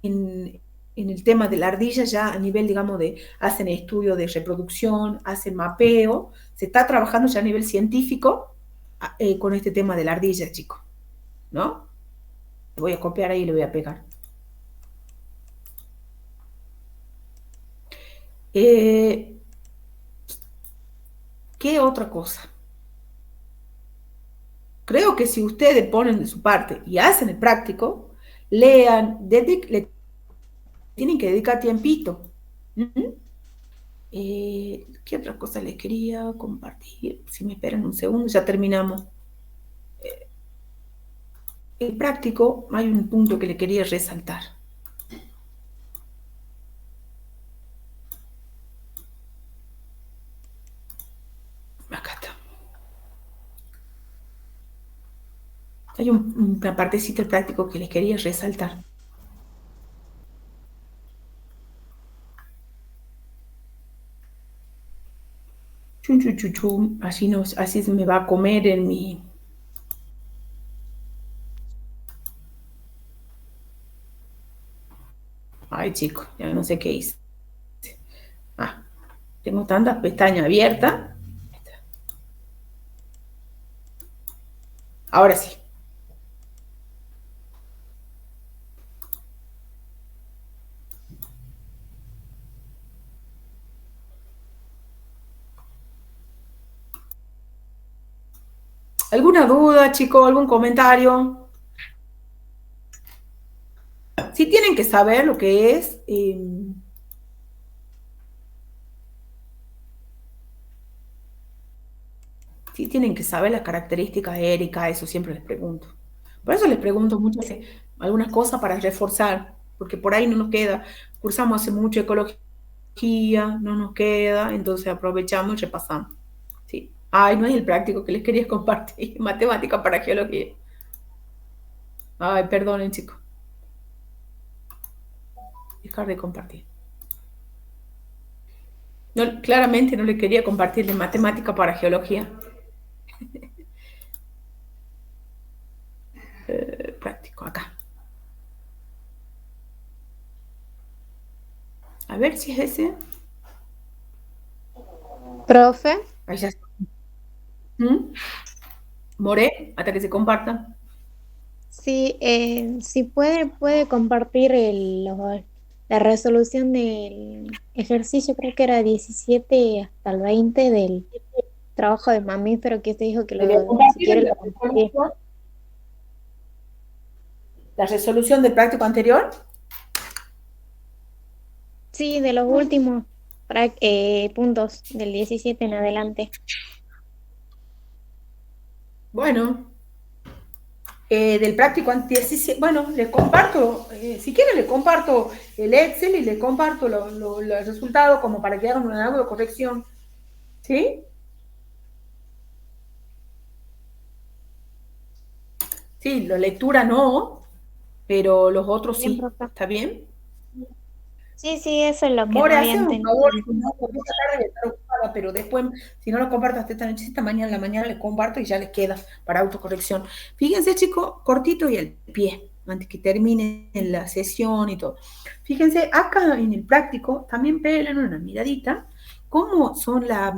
en, en el tema de la ardilla ya a nivel, digamos, hacen estudios de reproducción, hacen mapeo, se está trabajando ya a nivel científico con este tema de la ardilla, chicos, ¿no? Le voy a copiar ahí y le voy a pegar. ¿Qué otra cosa? Creo que si ustedes ponen de su parte y hacen el práctico, lean, le tienen que dedicar tiempito. ¿Qué otra cosa les quería compartir? Si me esperan un segundo, ya terminamos. El práctico, hay un punto que le quería resaltar. Acá está. Hay una partecita del práctico que les quería resaltar. Chun, chun, chun, chun. Así, no, así se me va a comer en mi... Ay, chicos, ya no sé qué hice. Ah, tengo tantas pestañas abiertas. Ahora sí. ¿Alguna duda, chicos? ¿Algún comentario? Si tienen que saber lo que es... sí tienen que saber las características aéricas, eso siempre les pregunto. Por eso les pregunto muchas veces algunas cosas para reforzar, porque por ahí no nos queda. Cursamos hace mucho ecología, no nos queda, entonces aprovechamos y repasamos. Sí. Ay, no es el práctico que les quería compartir, matemática para geología. Ay, perdonen, chicos. Dejar de compartir. No, claramente no le quería compartir de matemática para geología. Práctico, acá. A ver si es ese. Profe, Ahí ya está. More, hasta que se comparta. sí, si puede compartir la resolución del ejercicio, creo que era 17 hasta el 20 del trabajo de mamífero que usted dijo que Le voy a si compartir quiere la lo compartí. resolución, la resolución del práctico anterior. Sí, de los últimos puntos del 17 en adelante. Bueno, del práctico 17, bueno, les comparto, si quieren les comparto el Excel y les comparto los resultados como para que hagan una autocorrección. ¿Sí? Sí, la lectura no, pero los otros Bien, sí. profe. ¿Está bien? Sí, sí, eso es lo que More, no había hace un favor, entendido. si no, porque esta tarde voy a estar ocupada, pero después, si no lo comparto hasta esta noche, esta mañana, en la mañana les comparto y ya les queda para autocorrección. Fíjense, chicos, cortito y al pie, antes que termine la sesión y todo. Fíjense, acá en el práctico, también peguen una miradita, cómo son las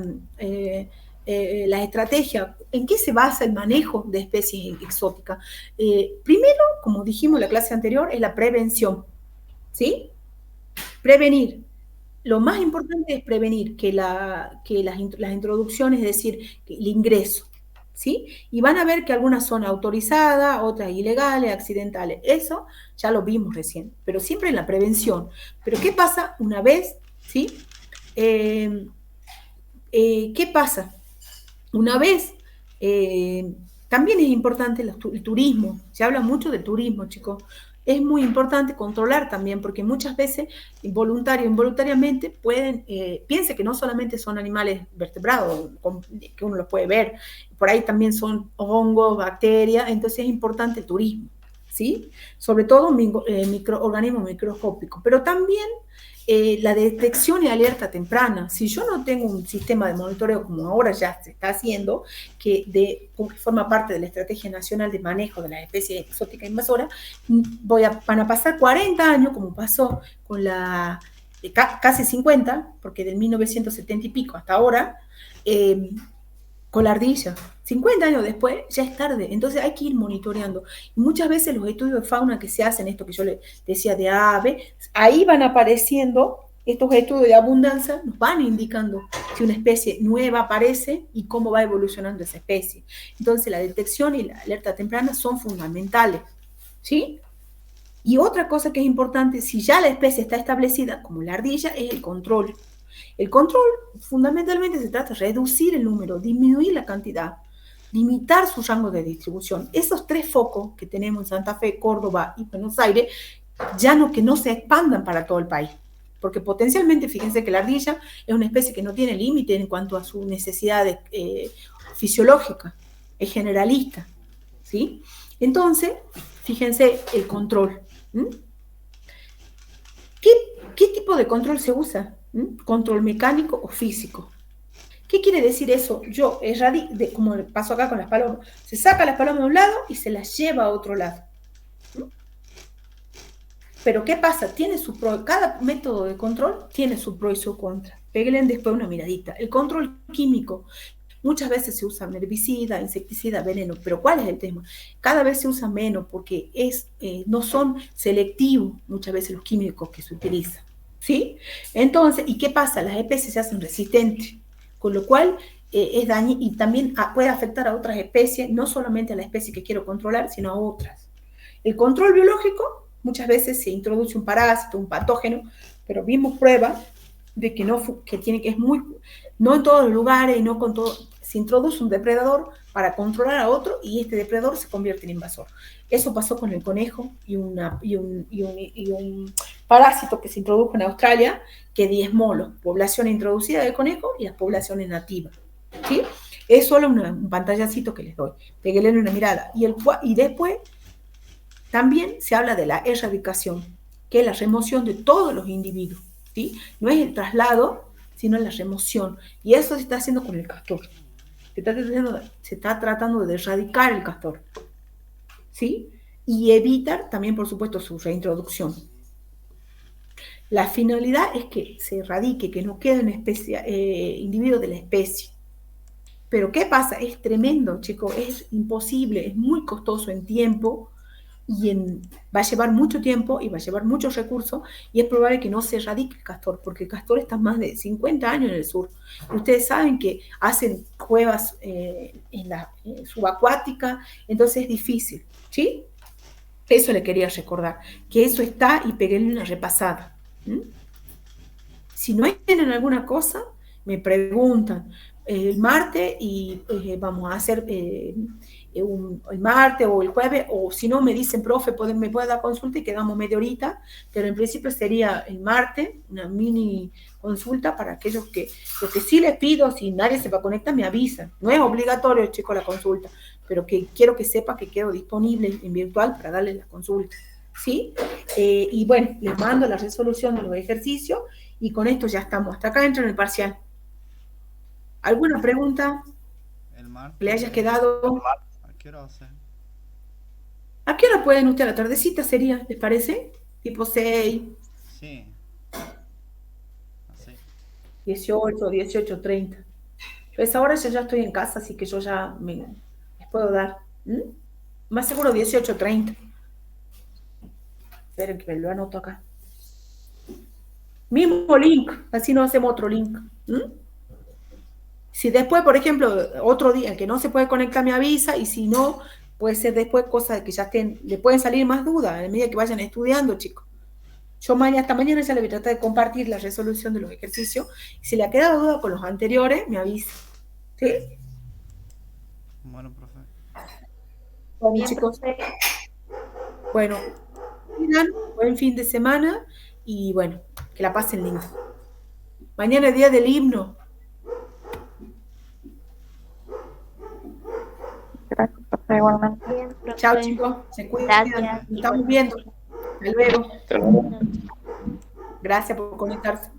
estrategias, en qué se basa el manejo de especies exóticas. Primero, como dijimos en la clase anterior, es la prevención, ¿sí? Prevenir. Lo más importante es prevenir que las introducciones, es decir, el ingreso, ¿sí? Y van a ver que algunas son autorizadas, otras ilegales, accidentales. Eso ya lo vimos recién, pero siempre en la prevención. Pero ¿qué pasa una vez, ¿sí? ¿Qué pasa? Una vez, también es importante el turismo. Se habla mucho de turismo, chicos. Es muy importante controlar también, porque muchas veces, voluntario o involuntariamente, piense que no solamente son animales vertebrados, que uno los puede ver, por ahí también son hongos, bacterias, entonces es importante el turismo, ¿sí? Sobre todo microorganismos microscópicos, pero también la detección y alerta temprana. Si yo no tengo un sistema de monitoreo como ahora ya se está haciendo, que forma parte de la Estrategia Nacional de Manejo de las Especies Exóticas Invasoras, van a pasar 40 años, como pasó con casi 50, porque del 1970 y pico hasta ahora, con la ardilla. 50 años después ya es tarde, entonces hay que ir monitoreando. Y muchas veces los estudios de fauna que se hacen, esto que yo les decía de ave, ahí van apareciendo estos estudios de abundancia, nos van indicando si una especie nueva aparece y cómo va evolucionando esa especie. Entonces la detección y la alerta temprana son fundamentales, ¿sí? Y otra cosa que es importante, si ya la especie está establecida, como la ardilla, es el control. El control fundamentalmente se trata de reducir el número, disminuir la cantidad, limitar su rango de distribución. Esos tres focos que tenemos en Santa Fe, Córdoba y Buenos Aires, que no se expandan para todo el país. Porque potencialmente, fíjense que la ardilla es una especie que no tiene límite en cuanto a sus necesidades fisiológicas, es generalista, ¿sí? Entonces, fíjense el control. ¿Qué tipo de control se usa? ¿Control mecánico o físico? ¿Qué quiere decir eso? Como pasó acá con las palomas, se saca las palomas de un lado y se las lleva a otro lado. Pero ¿qué pasa? Cada método de control tiene su pro y su contra. Pégale después una miradita. El control químico, muchas veces se usa herbicida, insecticida, veneno, pero ¿cuál es el tema? Cada vez se usa menos porque no son selectivos muchas veces los químicos que se utilizan, ¿sí? Entonces, ¿y qué pasa? Las especies se hacen resistentes, con lo cual es daño y también puede afectar a otras especies, no solamente a la especie que quiero controlar, sino a otras. El control biológico, muchas veces se introduce un parásito, un patógeno, pero vimos pruebas de que no en todos los lugares y no con todo, se introduce un depredador para controlar a otro y este depredador se convierte en invasor. Eso pasó con el conejo y un parásito que se introdujo en Australia que diezmó la población introducida de conejo y las poblaciones nativas. ¿Sí? Es solo un pantallacito que les doy. Péguenle una mirada. Y después también se habla de la erradicación, que es la remoción de todos los individuos. ¿Sí? No es el traslado, sino la remoción. Y eso se está haciendo con el castor. Se está tratando de erradicar el castor. ¿Sí? Y evitar también, por supuesto, su reintroducción. La finalidad es que se erradique, que no queden individuos de la especie. Pero ¿qué pasa? Es tremendo, chicos, es imposible, es muy costoso en tiempo y va a llevar mucho tiempo y va a llevar muchos recursos y es probable que no se erradique el castor, porque el castor está más de 50 años en el sur. Ustedes saben que hacen cuevas en la subacuática, entonces es difícil, ¿sí? Eso le quería recordar, que eso está y peguéle una repasada. Si no tienen alguna cosa, me preguntan el martes y vamos a hacer el martes o el jueves, o si no me dicen, profe, me puede dar consulta y quedamos media horita, pero en principio sería el martes, una mini consulta para aquellos lo que sí les pido, si nadie se va a conectar, me avisan. No es obligatorio, chicos, la consulta, pero que quiero que sepa que quedo disponible en virtual para darles la consulta, ¿sí? Y bueno, les mando la resolución de los ejercicios y con esto ya estamos. Hasta acá entro en el parcial. ¿Alguna pregunta? El martes. ¿Le hayas quedado? ¿A qué hora va a ser? ¿A qué hora pueden ustedes? A la tardecita sería, ¿les parece? Tipo 6. Sí. Así. 18, 18:30. Yo a esa hora ya estoy en casa, así que yo ya les puedo dar. Más seguro 18:30. Esperen que me lo anoto acá. Mismo link, así no hacemos otro link. Si después, por ejemplo, otro día que no se puede conectar me avisa y si no, puede ser después cosas que ya le pueden salir más dudas a medida que vayan estudiando, chicos. Yo hasta mañana ya le voy a tratar de compartir la resolución de los ejercicios. Y si le ha quedado duda con los anteriores, me avisa. ¿Sí? Bueno, profe. Bueno, Bien, chicos. profe. Bueno, buen fin de semana y bueno, que la pasen lindo. Mañana es día del himno. Gracias, profe, igualmente. Bien, profe. Chao, chicos. Se cuidan. Gracias. Nos estamos viendo. Hasta luego. Hasta luego. Gracias por conectarse.